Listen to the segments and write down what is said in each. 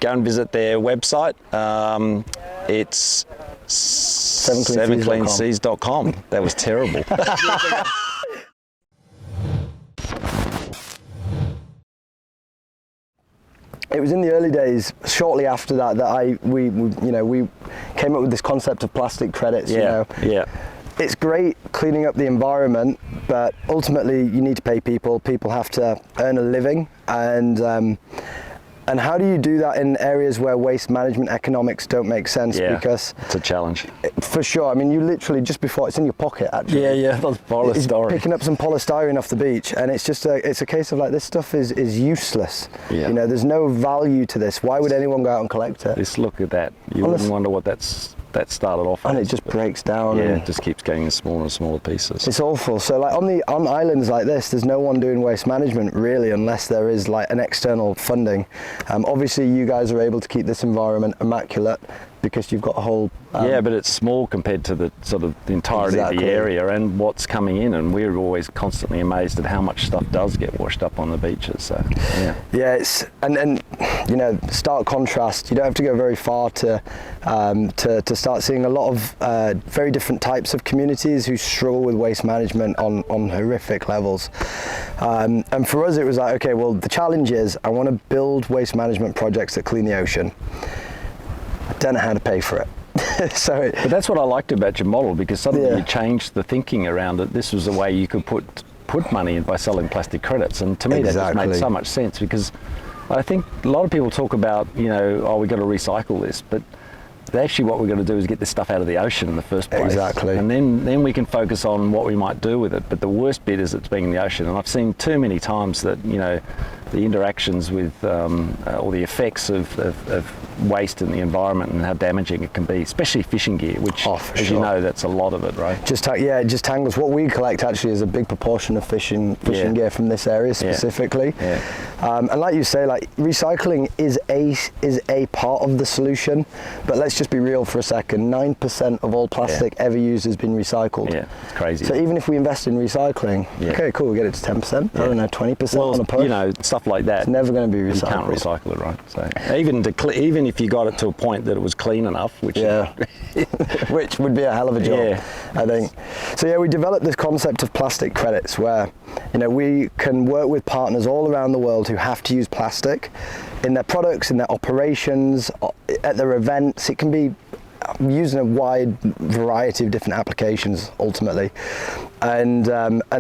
go and visit their website. It's 7cleanseas.com. That was terrible. It was in the early days, shortly after that, that we came up with this concept of plastic credits. Yeah. It's great cleaning up the environment, but ultimately you need to pay people. People have to earn a living, and how do you do that in areas where waste management economics don't make sense? Yeah, because it's a challenge. For sure. I mean, you literally, just before, it's in your pocket actually. Yeah, that's polystyrene. Picking up some polystyrene off the beach, and it's just it's a case of like, this stuff is useless. Yeah. You know, there's no value to this. Why would anyone go out and collect it? Just look at that. You wouldn't wonder what that started off and as, it just breaks down. Yeah, and it just keeps getting in smaller and smaller pieces. It's awful. So like on islands like this, there's no one doing waste management really, unless there is like an external funding. Obviously you guys are able to keep this environment immaculate because you've got a whole yeah, but it's small compared to the sort of the entirety of the area and what's coming in, and we're always constantly amazed at how much stuff does get washed up on the beaches. So yeah, it's and you know, stark contrast. You don't have to go very far to start seeing a lot of very different types of communities who struggle with waste management on horrific levels. And for us, it was like, okay, well, the challenge is I want to build waste management projects that clean the ocean. I don't know how to pay for it. But that's what I liked about your model, because suddenly you changed the thinking around it. This was a way you could put money in by selling plastic credits, and to me that just made so much sense, because I think a lot of people talk about, you know, oh, we've got to recycle this, but actually what we've got to do is get this stuff out of the ocean in the first place. Exactly. And then we can focus on what we might do with it. But the worst bit is it's being in the ocean. And I've seen too many times that, you know, the interactions with or the effects of waste in the environment and how damaging it can be, especially fishing gear, which, as you know, that's a lot of it, right? It just tangles. What we collect actually is a big proportion of fishing gear from this area specifically. And like you say, like, recycling is a part of the solution, but let's just be real for a second. 9% of all plastic ever used has been recycled. Yeah, it's crazy. So even if we invest in recycling, okay, cool, we get it to 10%. I don't know, 20% on a push. You know, stuff like that. It's never going to be recycled. You can't recycle it, right? So even if you got it to a point that it was clean enough, which which would be a hell of a job, I think. So yeah, we developed this concept of plastic credits, where, you know, we can work with partners all around the world who have to use plastic in their products, in their operations, at their events. It can be used in a wide variety of different applications ultimately, and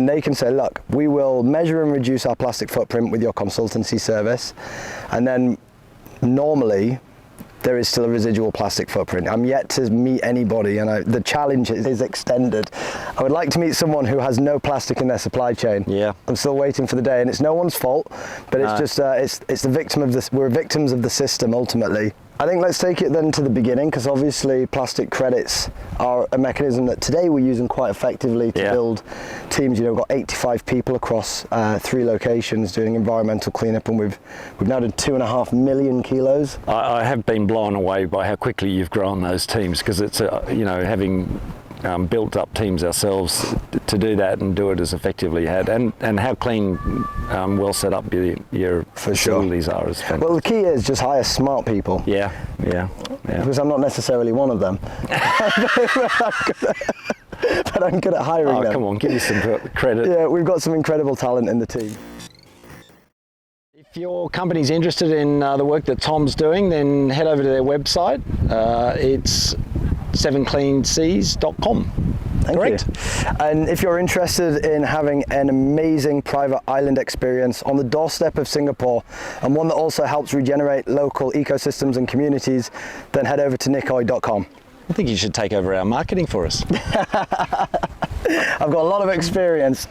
they can say, look, we will measure and reduce our plastic footprint with your consultancy service, and then normally there is still a residual plastic footprint. I'm yet to meet anybody, and the challenge is extended. I would like to meet someone who has no plastic in their supply chain. Yeah, I'm still waiting for the day, and it's no one's fault, but it's just it's the victim of this. We're victims of the system ultimately. I think let's take it then to the beginning, because obviously plastic credits are a mechanism that today we're using quite effectively to build teams. You know, we've got 85 people across 3 locations doing environmental cleanup, and we've now done 2.5 million kilos. I have been blown away by how quickly you've grown those teams, because it's you know, having built up teams ourselves to do that and do it as effectively you had, and how clean, well set up your facilities are is fantastic. Well, the key is just hire smart people. Yeah. Because I'm not necessarily one of them. But I'm good at hiring them. Come on, give you some credit. Yeah, we've got some incredible talent in the team. If your company's interested in the work that Tom's doing, then head over to their website. It's 7cleanseas.com. Correct. And if you're interested in having an amazing private island experience on the doorstep of Singapore, and one that also helps regenerate local ecosystems and communities, then head over to nikoi.com. I think you should take over our marketing for us. I've got a lot of experience.